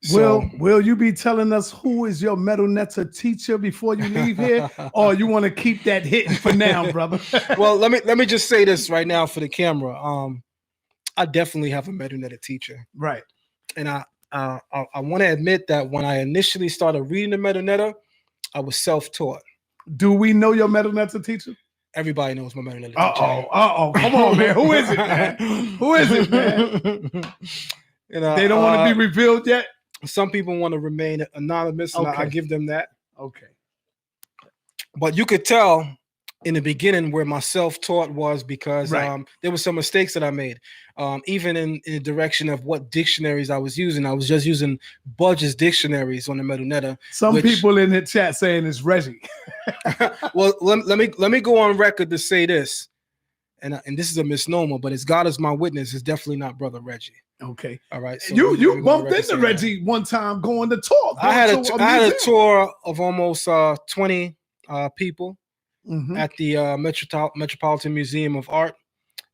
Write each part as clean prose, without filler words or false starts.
So, Will you be telling us who is your 𝑓 teacher before you leave here, or you want to keep that hidden for now, brother? well, let me just say this right now for the camera. I definitely have a 𝑓 teacher, Right. and I want to admit that when I initially started reading the 𝑓, I was self-taught. Do we know your 𝑓 teacher? Everybody knows my 𝑓 teacher. Come on, man. Who is it, man? Who is it, man? They don't want to be revealed yet. Some people want to remain anonymous, and I give them that. Okay. But you could tell in the beginning where my self-taught was, because there were some mistakes that I made. Even in the direction of what dictionaries I was using. I was just using Budge's dictionaries on the 𝑓. Some people in the chat saying it's Reggie. Well, let me go on record to say this, and this is a misnomer, but as God is my witness, it's definitely not Brother Reggie. Okay. All right. So you bumped into Reggie one time going to talk. I had a tour of almost 20 people at the Metropolitan Museum of Art,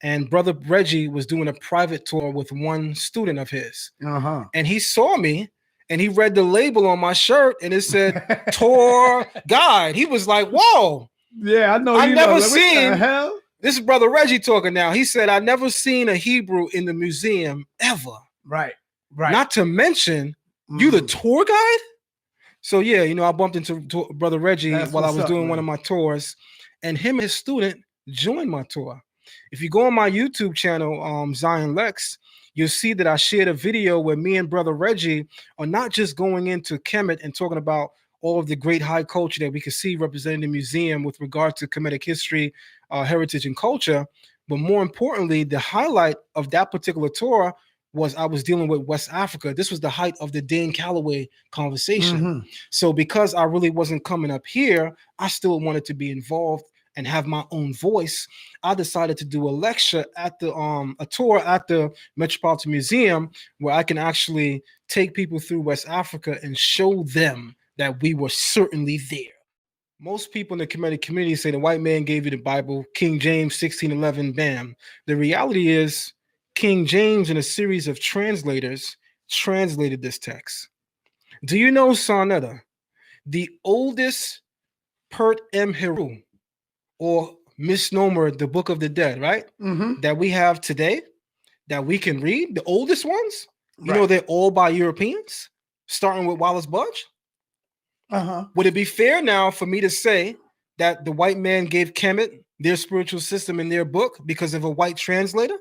and Brother Reggie was doing a private tour with one student of his, and he saw me. And he read the label on my shirt, and it said "Tour Guide." He was like, "Whoa, yeah, I know." I never seen. What the hell? This is Brother Reggie talking now. He said, "I never seen a Hebrew in the museum ever." Right. Not to mention, you the tour guide. So yeah, I bumped into Brother Reggie while I was doing one of my tours, and him and his student joined my tour. If you go on my YouTube channel, Zion Lex, you'll see that I shared a video where me and Brother Reggie are not just going into Kemet and talking about all of the great high culture that we can see represented in the museum with regard to Kemetic history, heritage, and culture, but more importantly, the highlight of that particular tour was I was dealing with West Africa. This was the height of the 𝇌𓊃𓏭𓂋𓏙 conversation. So because I really wasn't coming up here, I still wanted to be involved and have my own voice. I decided to do a lecture at the a tour at the Metropolitan Museum, where I can actually take people through West Africa and show them that we were certainly there. Most people in the Kemetic community say the white man gave you the Bible, King James 1611, bam. The reality is King James and a series of translators translated this text. Do you know, Sarnetta, the oldest 𝑇𝊃𓊃𓏭𓋃, or misnomer, the Book of the Dead, right? That we have today, that we can read, the oldest ones, you know, they're all by Europeans, starting with Wallace Budge. Would it be fair now for me to say that the white man gave Kemet their spiritual system in their book because of a white translator?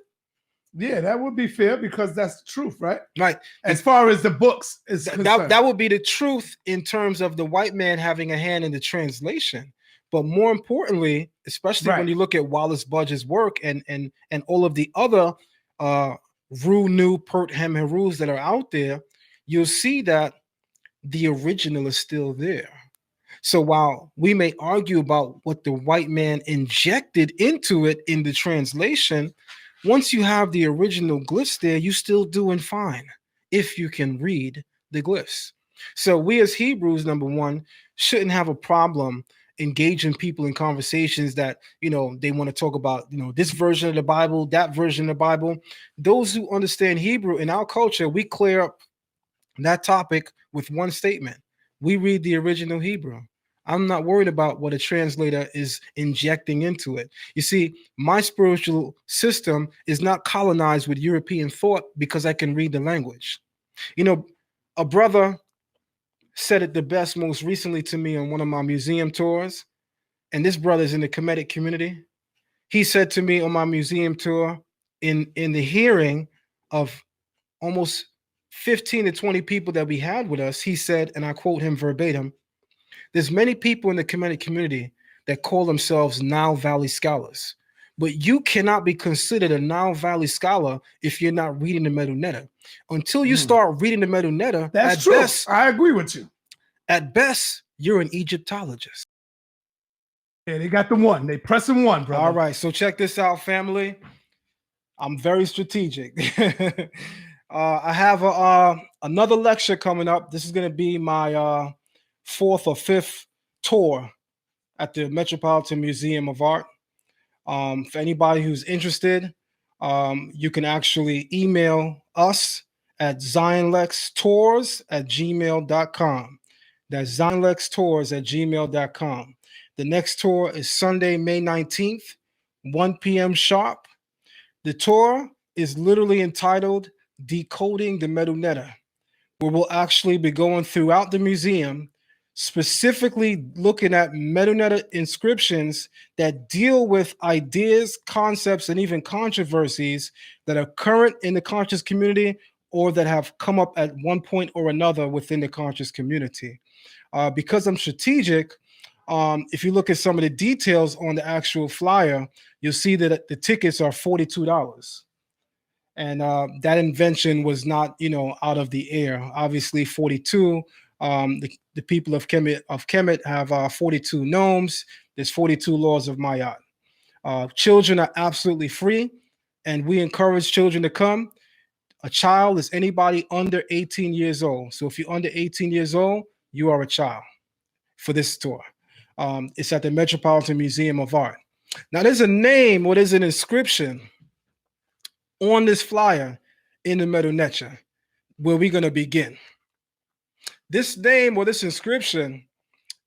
Yeah, that would be fair, because that's the truth, right? Right. As far as the books is concerned. That would be the truth in terms of the white man having a hand in the translation. But more importantly, especially when you look at Wallace Budge's work and all of the other 𝑓 𝑇𝊃𓊃🐪 that are out there, you'll see that the original is still there. So while we may argue about what the white man injected into it in the translation, once you have the original glyphs there, you're still doing fine if you can read the glyphs. So we as Hebrews, number one, shouldn't have a problem engaging people in conversations that, they want to talk about, this version of the Bible, that version of the Bible. Those who understand Hebrew in our culture, we clear up that topic with one statement. We read the original Hebrew. I'm not worried about what a translator is injecting into it. You see, my spiritual system is not colonized with European thought because I can read the language. A brother said it the best most recently to me on one of my museum tours, and this brother's in the Kemetic community. He said to me on my museum tour, in the hearing of almost 15 to 20 people that we had with us, he said, and I quote him verbatim, "There's many people in the Kemetic community that call themselves Nile Valley scholars, but you cannot be considered a Nile Valley scholar if you're not reading the 𝑓. Until you start reading the 𝑓, that's true. Best, I agree with you. At best, you're an Egyptologist." Yeah, they got the one. They pressing one, brother. All right, so check this out, family. I'm very strategic. I have another lecture coming up. This is going to be my 4th or 5th tour at the Metropolitan Museum of Art. For anybody who's interested, you can actually email us at zionlextours@gmail.com. That's zionlextours@gmail.com. The next tour is Sunday, May 19th, 1 p.m. sharp. The tour is literally entitled Decoding the 𝓌𝓙𝓏𝓏𝓿, where we'll actually be going throughout the museum, specifically looking at 𝓌𝓙𝓏𝓿 inscriptions that deal with ideas, concepts, and even controversies that are current in the conscious community or that have come up at one point or another within the conscious community. Because I'm strategic, if you look at some of the details on the actual flyer, you'll see that the tickets are $42. And that invention was not, out of the air. Obviously, 42. The people of Kemet have 42 gnomes. There's 42 laws of Mayat. Children are absolutely free, and we encourage children to come. A child is anybody under 18 years old. So if you're under 18 years old, you are a child for this tour. It's at the Metropolitan Museum of Art. Now, there's a name or there's an inscription on this flyer in the 𝓌𝓙𝓏𝓿𝓏𝓿, where we're going to begin. This name or this inscription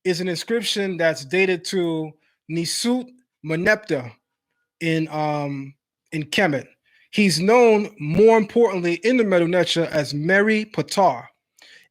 is an inscription that's dated to 𝓇𝓃𓊃�₋𓏙𝓀𝓏𝓿 in Kemet. He's known, more importantly, in the 𝓌𝓙𝓏𝓿𝓏𝓿 as 𝓇𝓃𓊃𝓏𝓿.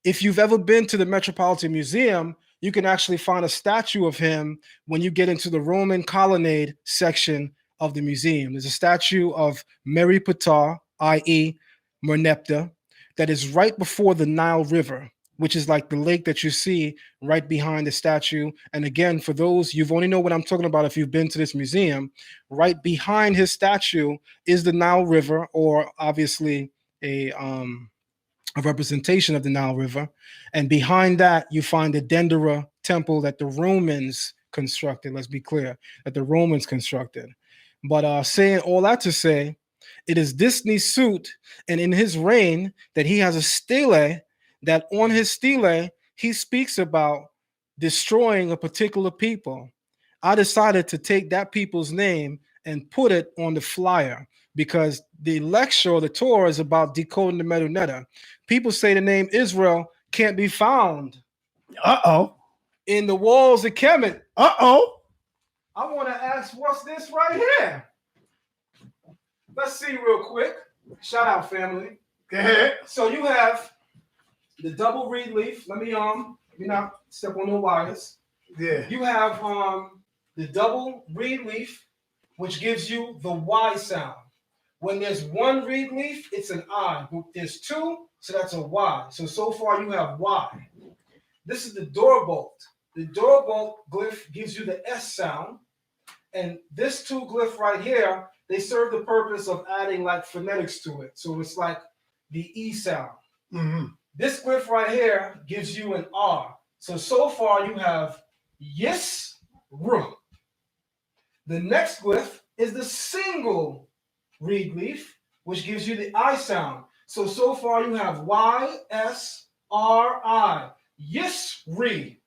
If you've ever been to the Metropolitan Museum, you can actually find a statue of him when you get into the Roman colonnade section of the museum. There's a statue of 𝓇𝓃𝓃𝓏, i.e. 𝓌𝓏𝓿𝓏, that is right before the Nile River, which is like the lake that you see right behind the statue. And again, for those, you've only know what I'm talking about if you've been to this museum. Right behind his statue is the Nile River, or obviously a representation of the Nile River. And behind that, you find the Dendera temple that the Romans constructed. Let's be clear, that the Romans constructed. But saying all that to say, it is this 𝓇𝓃 and in his reign that he has a stele, that on his stele, he speaks about destroying a particular people. I decided to take that people's name and put it on the flyer because the lecture or the tour is about decoding the 𝓌𝓙𝓏𝓿𝓏𝓿. People say the name Israel can't be found in the walls of Kemet. I want to ask, what's this right here? Let's see real quick. Shout out, family. Go ahead. So you have the double reed leaf. Let me not step on no wires. Yeah. You have the double reed leaf, which gives you the Y sound. When there's one reed leaf, it's an I. There's two, so that's a Y. So far you have Y. This is the 𝑑oorbolt. The 𝑑oorbolt glyph gives you the S sound. And this two glyph right here, they serve the purpose of adding like phonetics to it. So it's like the E sound. Mm-hmm. This glyph right here gives you an R. So far you have Yis, R. The next glyph is the single reed leaf, which gives you the I sound. So far you have Y, S, R, I. Yisri.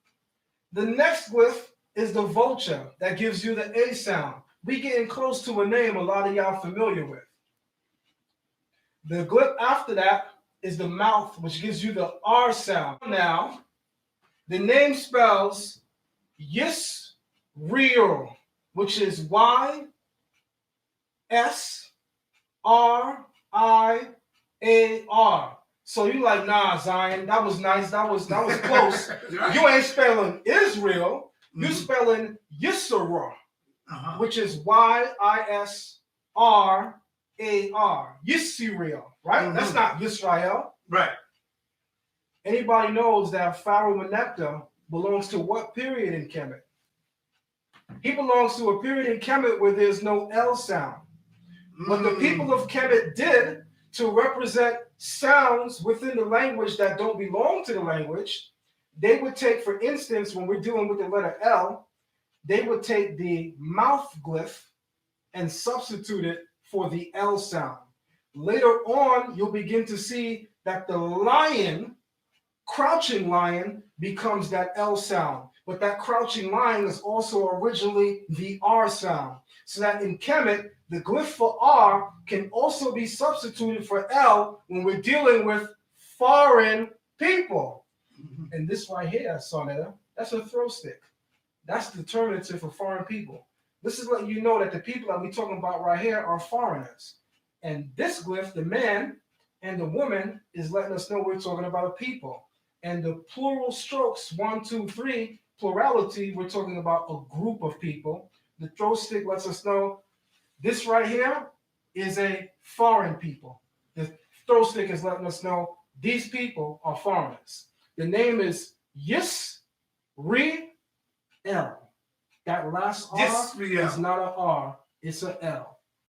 The next glyph is the vulture that gives you the A sound. We getting close to a name a lot of y'all familiar with. The glyph after that is the mouth, which gives you the R sound. Now, the name spells Yisreal, which is Y, S, R, I, A, R. So you like, nah, Zion, that was nice, that was close. Right. You ain't spelling Israel, you spelling Yisra, which is Yisrar, Yisrael, right? That's not Yisrael. Right. Anybody knows that Pharaoh 𝓌𝓏𝓿𝓏 belongs to what period in Kemet? He belongs to a period in Kemet where there's no L sound. What the people of Kemet did to represent sounds within the language that don't belong to the language, they would take, for instance, when we're dealing with the letter L, they would take the mouth glyph and substitute it for the L sound. Later on, you'll begin to see that the lion, crouching lion, becomes that L sound. But that crouching lion is also originally the R sound. So that in Kemet, the glyph for R can also be substituted for L when we're dealing with foreign people. And this right here, Sonetta, that's a throw stick. That's the determinative for foreign people. This is letting you know that the people that we're talking about right here are foreigners. And this glyph, the man and the woman, is letting us know we're talking about a people. And the plural strokes, 1, 2, 3, plurality, we're talking about a group of people. The throw stick lets us know this right here is a foreign people. The throw stick is letting us know these people are foreigners. The name is Yisrael. That last R is not an R, it's an L.